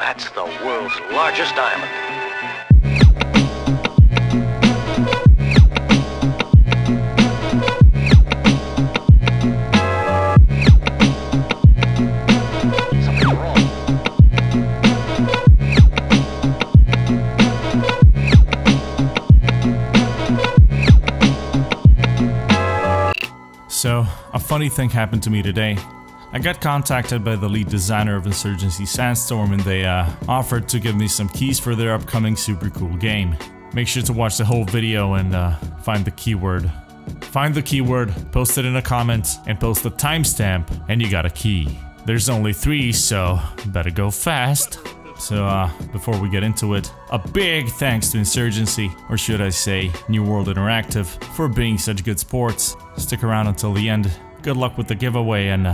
That's the world's largest diamond. Something's wrong. So, a funny thing happened to me today. I got contacted by the lead designer of Insurgency Sandstorm, and they offered to give me some keys for their upcoming super cool game. Make sure to watch the whole video and find the keyword. Find the keyword, post it in a comment, and post the timestamp, and you got a key. There's only 3, so better go fast. So before we get into it, a big thanks to Insurgency, or should I say New World Interactive, for being such good sports. Stick around until the end. Good luck with the giveaway, and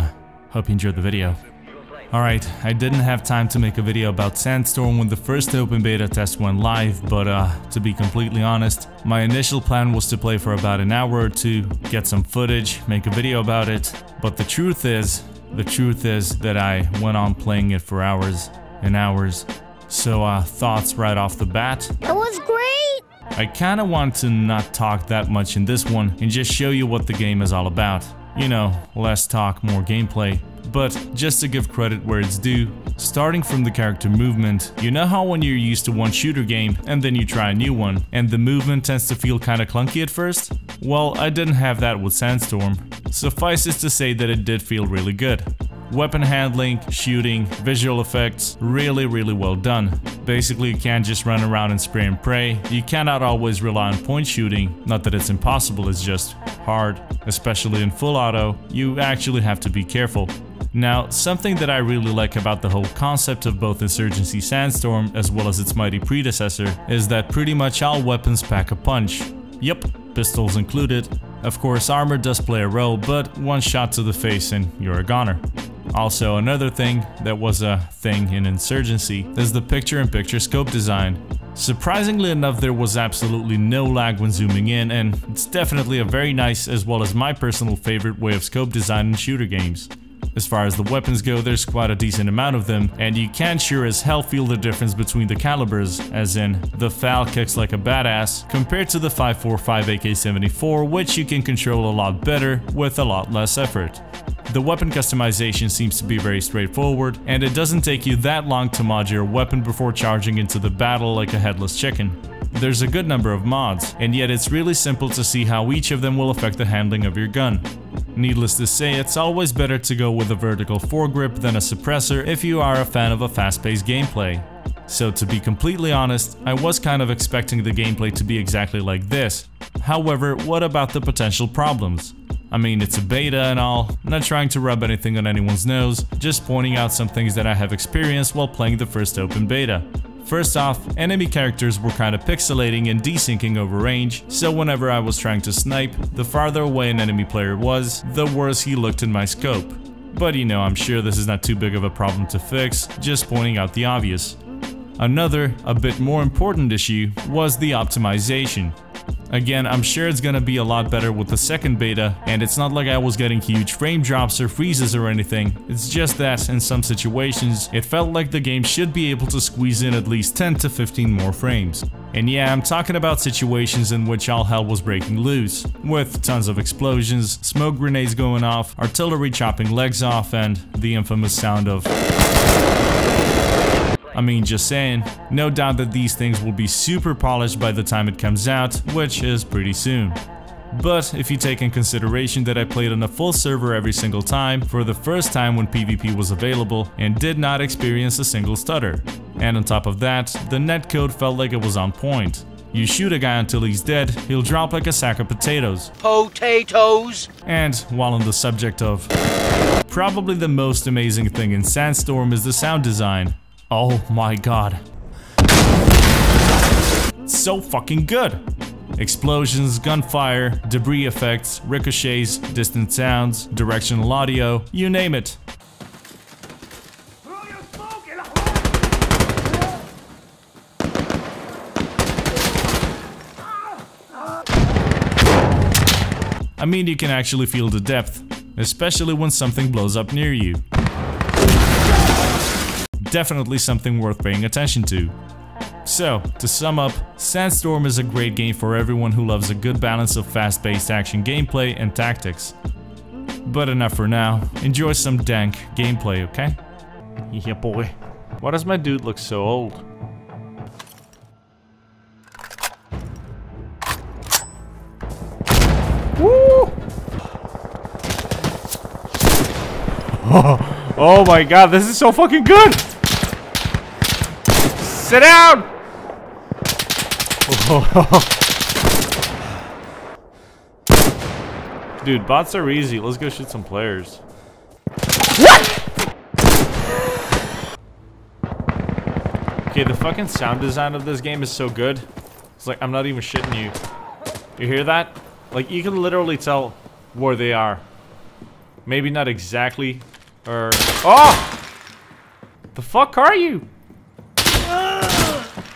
hope you enjoyed the video. Alright, I didn't have time to make a video about Sandstorm when the first open beta test went live, but to be completely honest, my initial plan was to play for about an hour or two, get some footage, make a video about it, but the truth is that I went on playing it for hours and hours. So thoughts right off the bat? It was great! I kinda want to not talk that much in this one and just show you what the game is all about. You know, less talk, more gameplay. But just to give credit where it's due, starting from the character movement, you know how when you're used to one shooter game and then you try a new one, and the movement tends to feel kinda clunky at first? Well, I didn't have that with Sandstorm. Suffice it to say that it did feel really good. Weapon handling, shooting, visual effects, really well done. Basically, you can't just run around and spray and pray. You cannot always rely on point shooting. Not that it's impossible, it's just hard. Especially in full auto, you actually have to be careful. Now, something that I really like about the whole concept of both Insurgency Sandstorm as well as its mighty predecessor is that pretty much all weapons pack a punch. Yep, pistols included. Of course, armor does play a role, but one shot to the face and you're a goner. Also, another thing that was a thing in Insurgency is the picture-in-picture scope design. Surprisingly enough, there was absolutely no lag when zooming in, and it's definitely a very nice as well as my personal favorite way of scope design in shooter games. As far as the weapons go, there's quite a decent amount of them, and you can sure as hell feel the difference between the calibers, as in, the FAL kicks like a badass, compared to the 5.45 AK-74, which you can control a lot better, with a lot less effort. The weapon customization seems to be very straightforward, and it doesn't take you that long to mod your weapon before charging into the battle like a headless chicken. There's a good number of mods, and yet it's really simple to see how each of them will affect the handling of your gun. Needless to say, it's always better to go with a vertical foregrip than a suppressor if you are a fan of a fast-paced gameplay. So to be completely honest, I was kind of expecting the gameplay to be exactly like this. However, what about the potential problems? I mean, it's a beta and all, not trying to rub anything on anyone's nose, just pointing out some things that I have experienced while playing the first open beta. First off, enemy characters were kinda pixelating and desyncing over range, so whenever I was trying to snipe, the farther away an enemy player was, the worse he looked in my scope. But you know, I'm sure this is not too big of a problem to fix, just pointing out the obvious. Another, a bit more important issue, was the optimization. Again, I'm sure it's gonna be a lot better with the second beta, and it's not like I was getting huge frame drops or freezes or anything. It's just that, in some situations, it felt like the game should be able to squeeze in at least 10 to 15 more frames. And yeah, I'm talking about situations in which all hell was breaking loose, with tons of explosions, smoke grenades going off, artillery chopping legs off, and the infamous sound of... I mean, just saying, no doubt that these things will be super polished by the time it comes out, which is pretty soon. But if you take in consideration that I played on a full server every single time, for the first time when PvP was available, and did not experience a single stutter. And on top of that, the netcode felt like it was on point. You shoot a guy until he's dead, he'll drop like a sack of potatoes. Potatoes! And while on the subject of... probably the most amazing thing in Sandstorm is the sound design. Oh my god. It's so fucking good! Explosions, gunfire, debris effects, ricochets, distant sounds, directional audio, you name it. I mean, you can actually feel the depth, especially when something blows up near you. definitely something worth paying attention to. So, to sum up, Sandstorm is a great game for everyone who loves a good balance of fast-paced action gameplay and tactics. But enough for now, enjoy some dank gameplay, okay? Yeah boy. Why does my dude look so old? Woo! Oh my god, this is so fucking good! Sit down! Dude, bots are easy. Let's go shoot some players. What? Okay, the fucking sound design of this game is so good. It's like, I'm not even shitting you. You hear that? Like, you can literally tell where they are. Maybe not exactly, or... Oh! The fuck are you?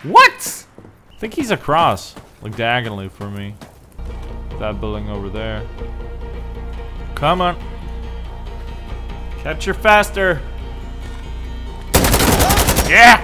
What? I think he's across, like diagonally for me. That building over there. Come on. Capture faster. Yeah!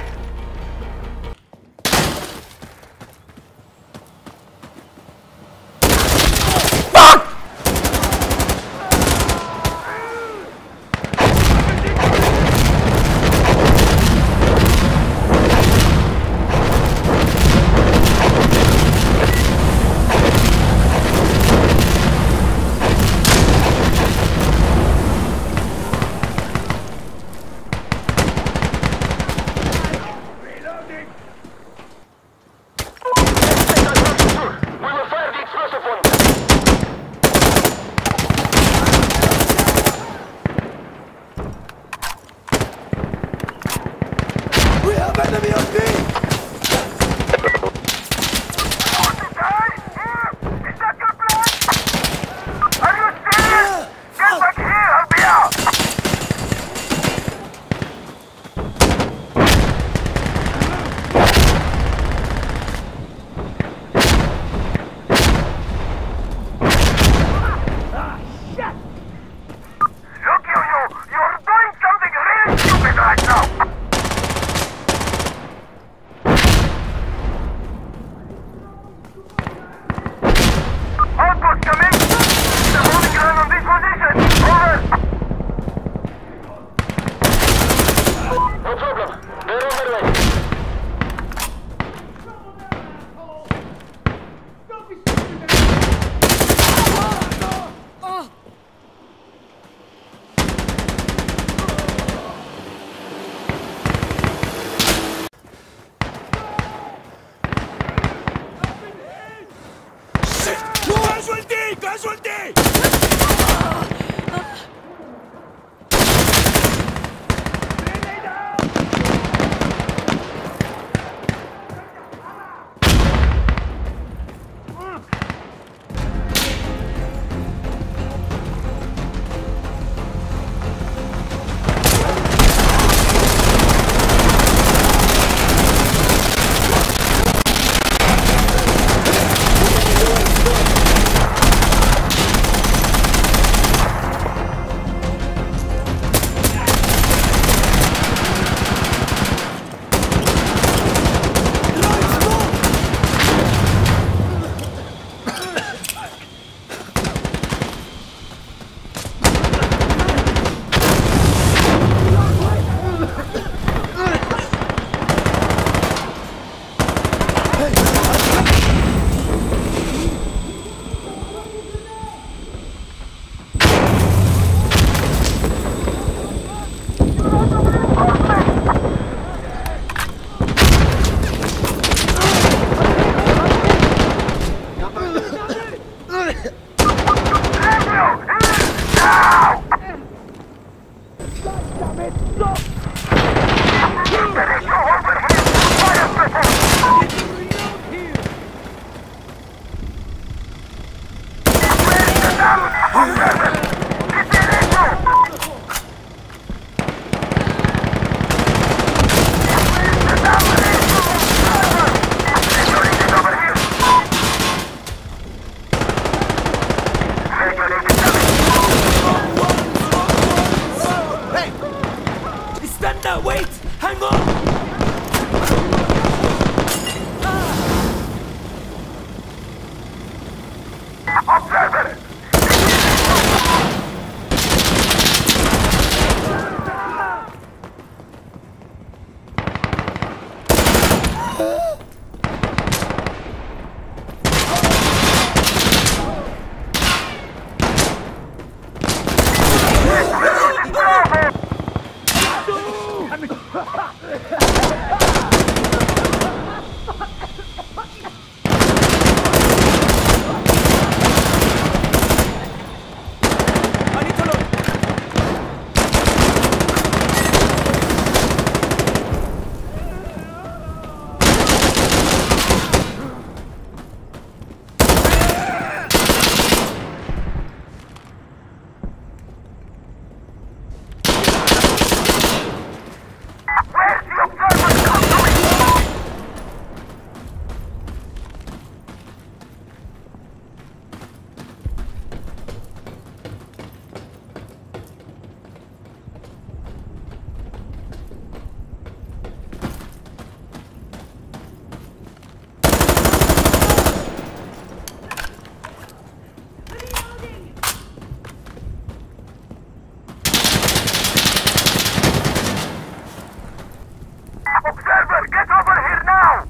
Observer, get over here now!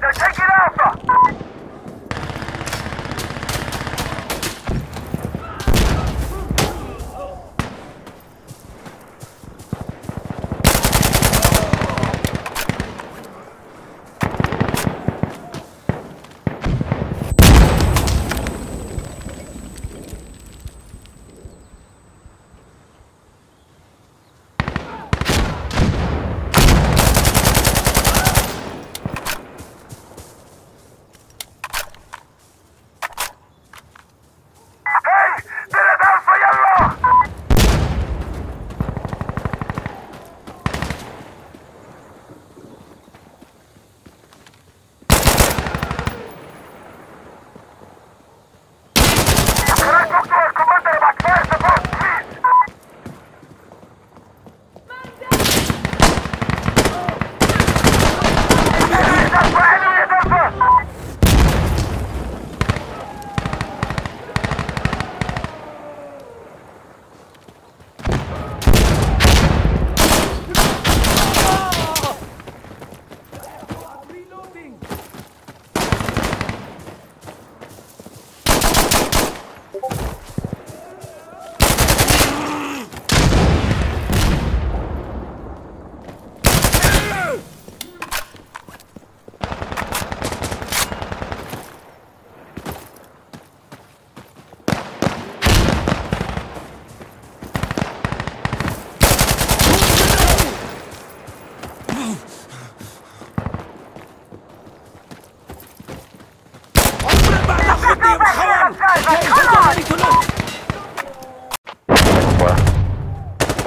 They're taking Alpha!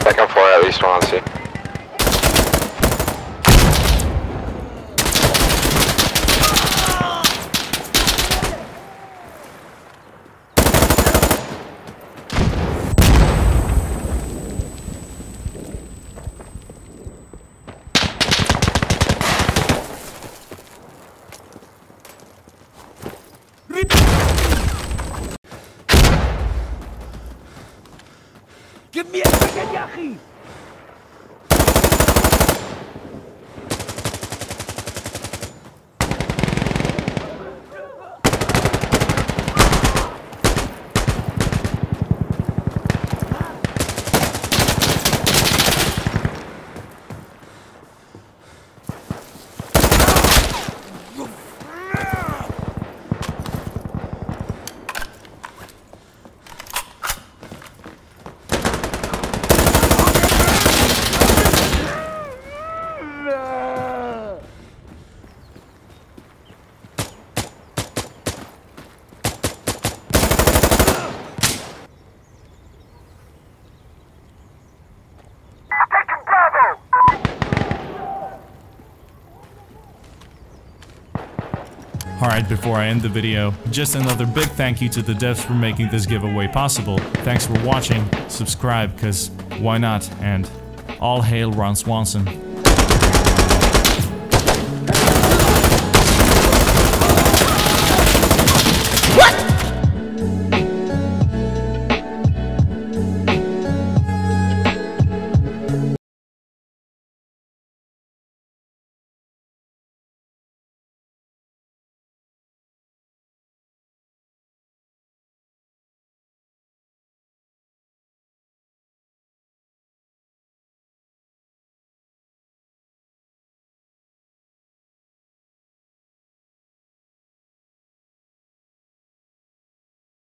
Second floor, at least one on C. Give me a second, Yahi! Alright, before I end the video, just another big thank you to the devs for making this giveaway possible. Thanks for watching, subscribe, cause why not, and all hail Ron Swanson.